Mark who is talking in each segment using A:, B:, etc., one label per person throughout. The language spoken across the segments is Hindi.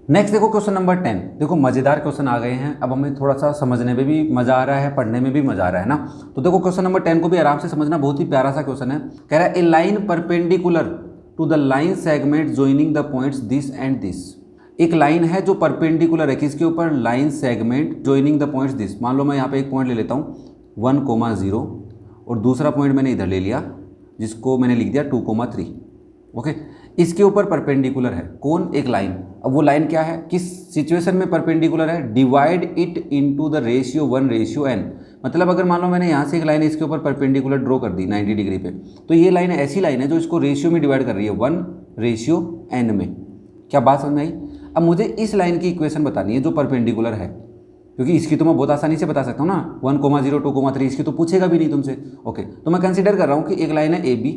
A: नेक्स्ट देखो क्वेश्चन नंबर 10। देखो मज़ेदार क्वेश्चन आ गए हैं, अब हमें थोड़ा सा समझने में भी मज़ा आ रहा है, पढ़ने में भी मज़ा आ रहा है ना। तो देखो क्वेश्चन नंबर 10 को भी आराम से समझना, बहुत ही प्यारा सा क्वेश्चन है। कह रहा है a line perpendicular to the line segment joining the points this and this. एक लाइन है जो परपेंडिकुलर है किसके ऊपर, line segment joining the points this. मान लो मैं यहाँ पे एक पॉइंट ले लेता हूँ 1,0 और दूसरा पॉइंट मैंने इधर ले लिया जिसको मैंने लिख दिया 2,3। ओके, इसके ऊपर परपेंडिकुलर है कौन, एक लाइन। अब वो लाइन क्या है, किस सिचुएशन में परपेंडिकुलर है, divide it into the ratio 1:n। मतलब अगर मान लो मैंने यहाँ से एक लाइन इसके ऊपर परपेंडिकुलर ड्रॉ कर दी 90 डिग्री पे, तो ये लाइन ऐसी लाइन है जो इसको रेशियो में डिवाइड कर रही है 1:n में। क्या बात समझ में आई। अब मुझे इस लाइन की इक्वेशन बतानी है जो परपेंडिकुलर है, क्योंकि इसकी तो मैं बहुत आसानी से बता सकता हूँ ना, 1,0 2,3 इसकी तो पूछेगा भी नहीं तुमसे। ओके, तो मैं कंसिडर कर रहा हूँ कि एक लाइन है AB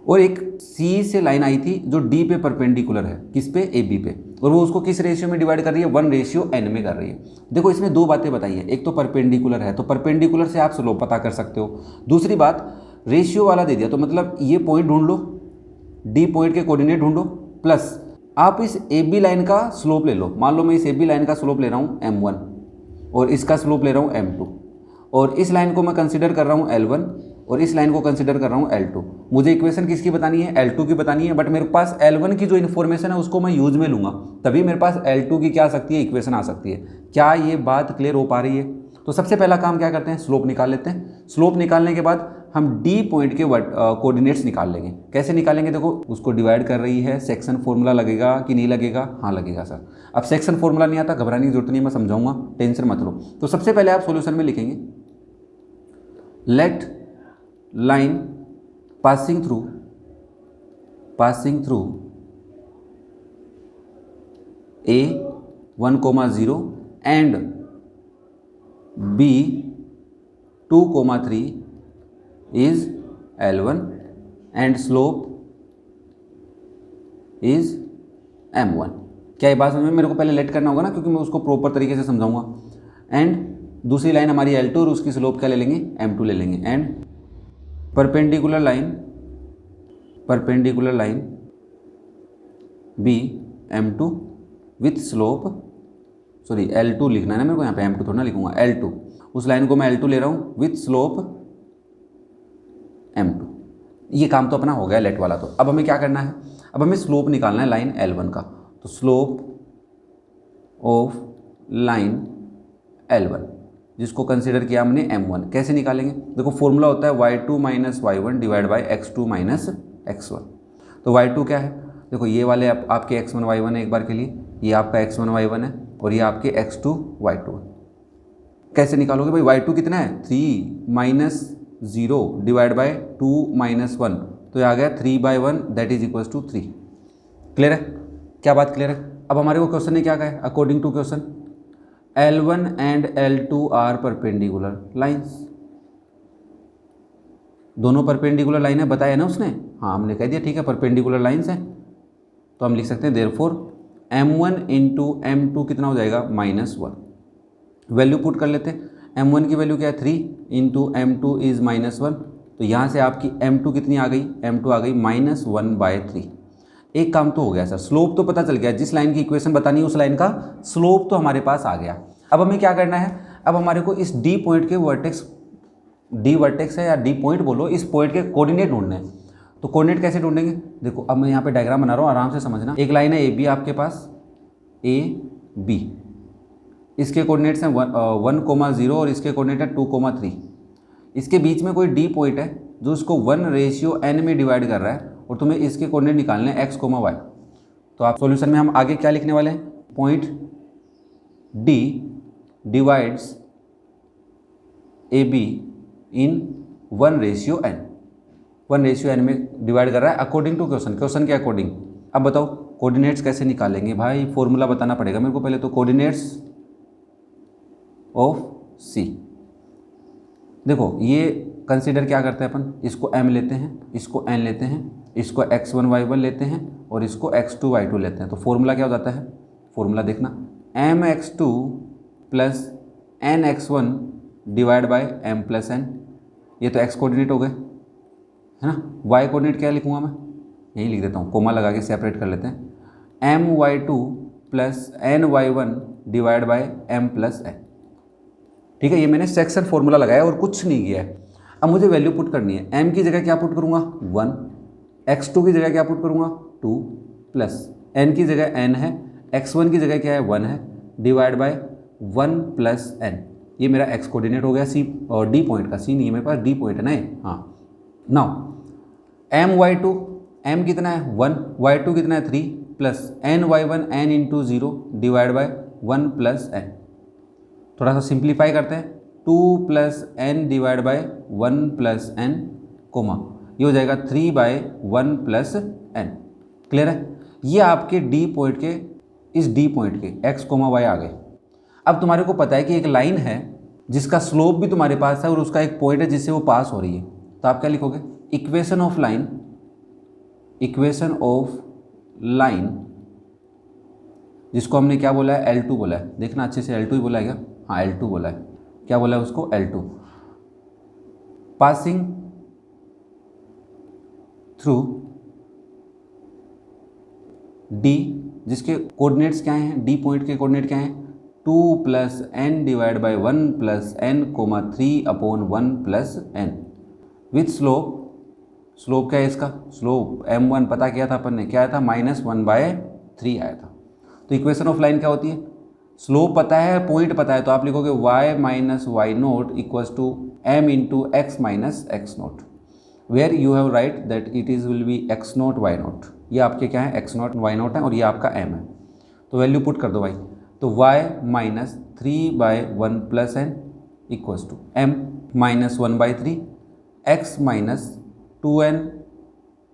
A: और एक C से लाइन आई थी जो D पे परपेंडिकुलर है, किस पे, AB पे, और वो उसको किस रेशियो में डिवाइड कर रही है, 1:n में कर रही है। देखो इसमें दो बातें बताई है, एक तो परपेंडिकुलर है तो परपेंडिकुलर से आप स्लोप पता कर सकते हो, दूसरी बात रेशियो वाला दे दिया तो मतलब ये पॉइंट ढूंढ लो, D पॉइंट के कोऑर्डिनेट ढूंढो, प्लस आप इस AB लाइन का स्लोप ले लो। मान लो मैं इस AB लाइन का स्लोप ले रहा हूँ m1 और इसका स्लोप ले रहा हूँ m2, और इस लाइन को मैं कंसिडर कर रहा हूँ L1 और इस लाइन को कंसिडर कर रहा हूँ L2। मुझे इक्वेशन किसकी बतानी है, L2 की बतानी है, बट मेरे पास L1 की जो इन्फॉर्मेशन है उसको मैं यूज में लूँगा, तभी मेरे पास L2 की क्या आ सकती है, इक्वेशन आ सकती है। क्या ये बात क्लियर हो पा रही है। तो सबसे पहला काम क्या करते हैं, स्लोप निकाल लेते हैं। स्लोप निकालने के बाद हम D पॉइंट के कोऑर्डिनेट्स निकाल लेंगे। कैसे निकालेंगे, देखो उसको डिवाइड कर रही है, सेक्शन फॉर्मूला लगेगा कि नहीं लगेगा, हाँ लगेगा सर। अब सेक्शन फॉर्मूला नहीं आता, घबराने की जरूरत नहीं है, मैं समझाऊंगा, टेंशन मत लो। तो सबसे पहले आप सॉल्यूशन में लिखेंगे let line passing through A 1,0 and B 2,3 is L1 and slope is M1। क्या ये बात समझ में, मेरे को पहले लेट करना होगा ना, क्योंकि मैं उसको प्रॉपर तरीके से समझाऊंगा। एंड दूसरी लाइन हमारी L2 और उसकी स्लोप क्या ले लेंगे, M2 ले लेंगे। And perpendicular line B M2 with slope, sorry L2 लिखना है ना मेरे को, यहाँ पे M2 थोड़ा ना लिखूंगा, L2, उस लाइन को मैं L2 ले रहा हूँ विथ स्लोप M2। ये काम तो अपना हो गया लेट वाला। तो अब हमें क्या करना है, अब हमें स्लोप निकालना है लाइन L1 का। तो स्लोप ऑफ लाइन L1 जिसको कंसीडर किया हमने M1, कैसे निकालेंगे, देखो फॉर्मूला होता है y2 - y1 divide by x2 - x1। तो y2 क्या है, देखो ये वाले आपके x1 y1 है एक बार के लिए, ये आपका x1 y1 है और ये आपके x2 y2 है। कैसे निकालोगे भाई, y2 कितना है 3 - 0 डिवाइड बाई 2 - 1, तो ये आ गया 3/1 that is equals to 3। Clear है, क्या बात क्लियर है। अब हमारे को क्वेश्चन ने क्या कहा है, according to question L1 and L2 are perpendicular lines. दोनों परपेंडिकुलर लाइन है, बताया ना उसने, हाँ हमने कह दिया ठीक है परपेंडिकुलर लाइन्स हैं। तो हम लिख सकते हैं देयरफॉर M1 इंटू M2 कितना हो जाएगा, -1। वैल्यू पुट कर लेते हैं, M1 की वैल्यू क्या है 3 इंटू M2 इज़ -1, तो यहाँ से आपकी M2 कितनी आ गई, M2 आ गई -1/3। एक काम तो हो गया सर, स्लोप तो पता चल गया, जिस लाइन की इक्वेशन बतानी है उस लाइन का स्लोप तो हमारे पास आ गया। अब हमें क्या करना है, अब हमारे को इस D पॉइंट के वर्टेक्स, D वर्टेक्स है या D पॉइंट बोलो, इस पॉइंट के कोऑर्डिनेट ढूंढने हैं। तो कोऑर्डिनेट कैसे ढूंढेंगे, देखो अब मैं यहाँ पे डायग्राम बना रहा हूँ, आराम से समझना। एक लाइन है AB आपके पास, AB, इसके कोऑर्डिनेट्स हैं 1,0 और इसके कोऑर्डिनेट है 2,3। इसके बीच में कोई D पॉइंट है जो इसको 1:n में डिवाइड कर रहा है और तुम्हें इसके कोऑर्डिनेट निकालने हैं x, y। तो आप सॉल्यूशन में हम आगे क्या लिखने वाले हैं, पॉइंट D डिवाइड्स AB इन 1:n, 1:n में डिवाइड कर रहा है अकॉर्डिंग टू क्वेश्चन के अकॉर्डिंग। अब बताओ कोऑर्डिनेट्स कैसे निकालेंगे भाई, फॉर्मूला बताना पड़ेगा मेरे को पहले। तो कोऑर्डिनेट्स ऑफ C, देखो ये कंसीडर क्या करते हैं अपन, इसको M लेते हैं, इसको N लेते हैं, इसको x1 y1 लेते हैं और इसको x2 y2 लेते हैं। तो फॉर्मूला क्या हो जाता है, फॉर्मूला देखना mx2 plus nx1 divide by m plus n। ये तो x कोऑर्डिनेट हो गए है ना, y कोऑर्डिनेट क्या लिखूंगा मैं, यही लिख देता हूँ, कोमा लगा के सेपरेट कर लेते हैं। my2 plus ny1 divide by m plus n। ठीक है, ये मैंने सेक्शन फॉर्मूला लगाया और कुछ नहीं किया है। अब मुझे वैल्यू पुट करनी है। m की जगह क्या पुट करूँगा 1, x2 की जगह क्या पुट करूँगा 2 प्लस n की जगह n है, x1 की जगह क्या है 1 है, डिवाइड बाय 1 प्लस n। ये मेरा x कोऑर्डिनेट हो गया c और d पॉइंट का, c नहीं है मेरे पास, d पॉइंट है ना ये। हाँ, नाउ my2, m कितना है 1, y2 कितना है 3 plus ny1 n into 0 divide by 1 plus n। थोड़ा सा सिंप्लीफाई करते हैं, 2 plus n divide by 1 plus n comma, ये हो जाएगा 3 बाय 1 प्लस n। क्लियर है? ये आपके d पॉइंट के, इस d पॉइंट के x कोमा y आ गए। अब तुम्हारे को पता है कि एक लाइन है जिसका स्लोप भी तुम्हारे पास है और उसका एक पॉइंट है जिससे वो पास हो रही है, तो आप क्या लिखोगे equation of line, equation of line जिसको हमने क्या बोला है L2 बोला है। देखना अच्छे से, L2 ही बोला है क्या? हाँ L2 बोला है। क्या बोला है उसको L2, पासिंग थ्रू D जिसके कोऑर्डिनेट्स क्या हैं, D पॉइंट के कोऑर्डिनेट क्या हैं 2 plus n divide by 1 plus n comma 3 upon 1 plus n with slope. Slope क्या है इसका, स्लोप m1 पता किया था अपन ने, क्या आया था -1/3 आया था। तो इक्वेशन ऑफ लाइन क्या होती है, स्लोप पता है, पॉइंट पता है, तो आप लिखोगे y minus y naught equals to m into x minus x naught, where you have right that it is will be x naught y naught. ये आपके क्या है x नोट वाई नोट है और ये आपका m है। तो वैल्यू पुट कर दो भाई, तो y minus 3/1 plus n equals to m minus 1/3 x minus 2n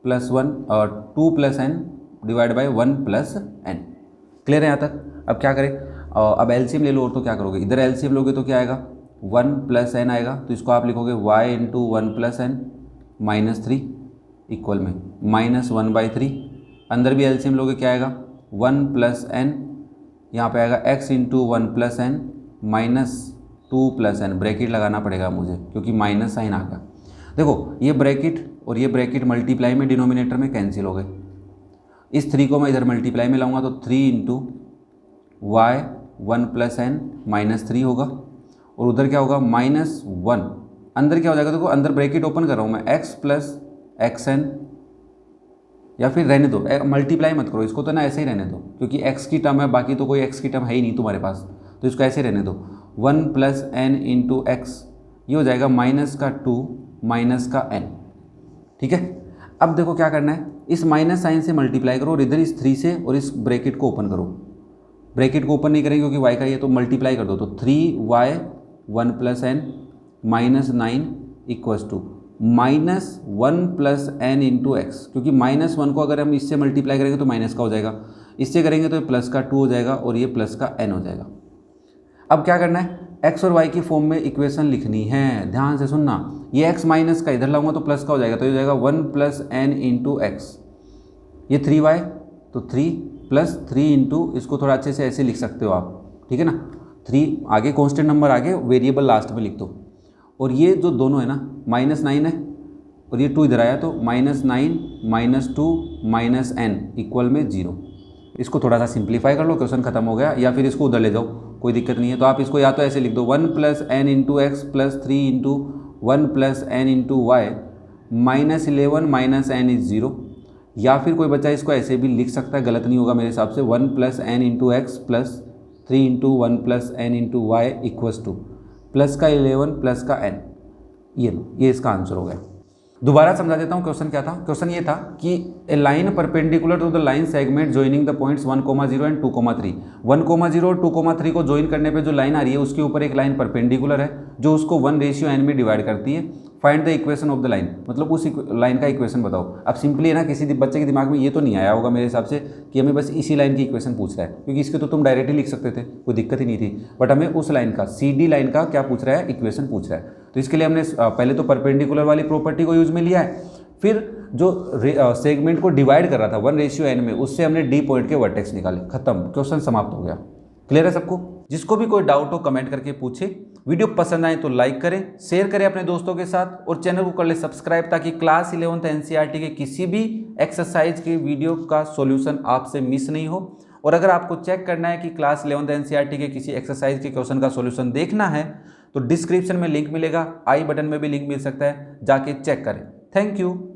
A: plus 1 और 2 plus n divide by 1 plus n। Clear है यहाँ तक? अब क्या करें, अब एलसीएम ले लो, और तो क्या करोगे, इधर एलसीएम लोगे तो क्या आएगा 1 प्लस n आएगा, तो इसको आप लिखोगे y into 1 plus n minus 3 equal में -1/3। अंदर भी एलसीएम लोगे क्या आएगा 1 प्लस n, यहाँ पे आएगा x into 1 plus n minus 2 plus n। Bracket लगाना पड़ेगा मुझे क्योंकि माइनस साइन आ गया। देखो ये ब्रैकेट और ये ब्रैकेट मल्टीप्लाई में डिनोमिनेटर में कैंसिल हो गए। इस 3 को मैं इधर मल्टीप्लाई में लाऊंगा तो 3 into y 1 plus n minus 3 होगा, और उधर क्या होगा -1। अंदर क्या हो जाएगा, देखो अंदर ब्रैकेट ओपन कर रहा हूँ मैं, x प्लस xn, या फिर रहने दो, मल्टीप्लाई मत करो इसको, तो ना ऐसे ही रहने दो क्योंकि x की टर्म है, बाकी तो कोई x की टर्म है ही नहीं तुम्हारे पास, तो इसको ऐसे रहने दो। 1 प्लस n इंटू एक्स, ये हो जाएगा -2 माइनस का n। ठीक है, अब देखो क्या करना है, इस माइनस साइन से मल्टीप्लाई करो और इधर इस 3 से और इस ब्रैकेट को ओपन करो। ब्रैकेट को ओपन नहीं करेंगे क्योंकि y का ये, तो मल्टीप्लाई कर दो, तो 3y 1 plus n minus 9 equals to -1 plus n into x, क्योंकि -1 को अगर हम इससे मल्टीप्लाई करेंगे तो माइनस का हो जाएगा, इससे करेंगे तो ये प्लस का 2 हो जाएगा और ये प्लस का n हो जाएगा। अब क्या करना है, x और y की फॉर्म में इक्वेशन लिखनी है, ध्यान से सुनना। ये x माइनस का इधर लाऊंगा तो प्लस का हो जाएगा, तो ये हो जाएगा 1 प्लस n इंटू एक्स, ये 3y तो 3 प्लस 3 इंटू, इसको थोड़ा अच्छे से ऐसे लिख सकते हो आप, ठीक है ना, 3 आगे कॉन्स्टेंट नंबर आगे, वेरिएबल लास्ट में लिख दो। और ये जो दोनों है ना -9 है और ये 2 इधर आया, तो -9 -2 -n इक्वल में 0। इसको थोड़ा सा सिंप्लीफाई कर लो, क्वेश्चन खत्म हो गया, या फिर इसको उधर ले जाओ, कोई दिक्कत नहीं है। तो आप इसको या तो ऐसे लिख दो 1 plus n into x plus 3 into 1 plus n into y -11 -n is 0, या फिर कोई बच्चा इसको ऐसे भी लिख सकता है, गलत नहीं होगा मेरे हिसाब से, 1 plus n into x plus 3 into 1 plus n into y equals to plus का 11 प्लस का n। ये इसका आंसर हो गया। दोबारा समझा देता हूँ, क्वेश्चन क्या था। क्वेश्चन ये था कि a line perpendicular to the line segment joining the points 1,0 and 2,3। 1,0 और 2,3 को ज्वाइन करने पे जो लाइन आ रही है उसके ऊपर एक लाइन परपेंडिकुलर है जो उसको 1:n में डिवाइड करती है। Find the equation of the line, मतलब उस लाइन का इक्वेशन बताओ। अब सिंपली है ना, किसी बच्चे के दिमाग में ये तो नहीं आया होगा मेरे हिसाब से कि हमें बस इसी लाइन की इक्वेशन पूछ रहा है, क्योंकि इसके तो तुम डायरेक्टली लिख सकते थे, कोई दिक्कत ही नहीं थी। बट हमें उस लाइन का, CD लाइन का क्या पूछ रहा है, इक्वेशन पूछ रहा है। तो इसके लिए हमने पहले तो परपेंडिकुलर वाली प्रॉपर्टी को यूज में लिया है, फिर जो सेगमेंट को डिवाइड कर रहा था 1:n में, उससे हमने D पॉइंट के वर्टेक्स निकाले, खत्म, क्वेश्चन समाप्त हो गया। क्लियर है सबको? जिसको भी कोई डाउट हो कमेंट करके पूछे, वीडियो पसंद आए तो लाइक करें, शेयर करें अपने दोस्तों के साथ और चैनल को कर ले सब्सक्राइब, ताकि क्लास 11th एनसीईआरटी के किसी भी एक्सरसाइज के वीडियो का सॉल्यूशन आपसे मिस नहीं हो। और अगर आपको चेक करना है कि क्लास 11th एनसीईआरटी के किसी एक्सरसाइज के क्वेश्चन का सॉल्यूशन देखना है तो डिस्क्रिप्शन में लिंक मिलेगा, आई बटन में भी लिंक मिल सकता है, जाके चेक करें। Thank you.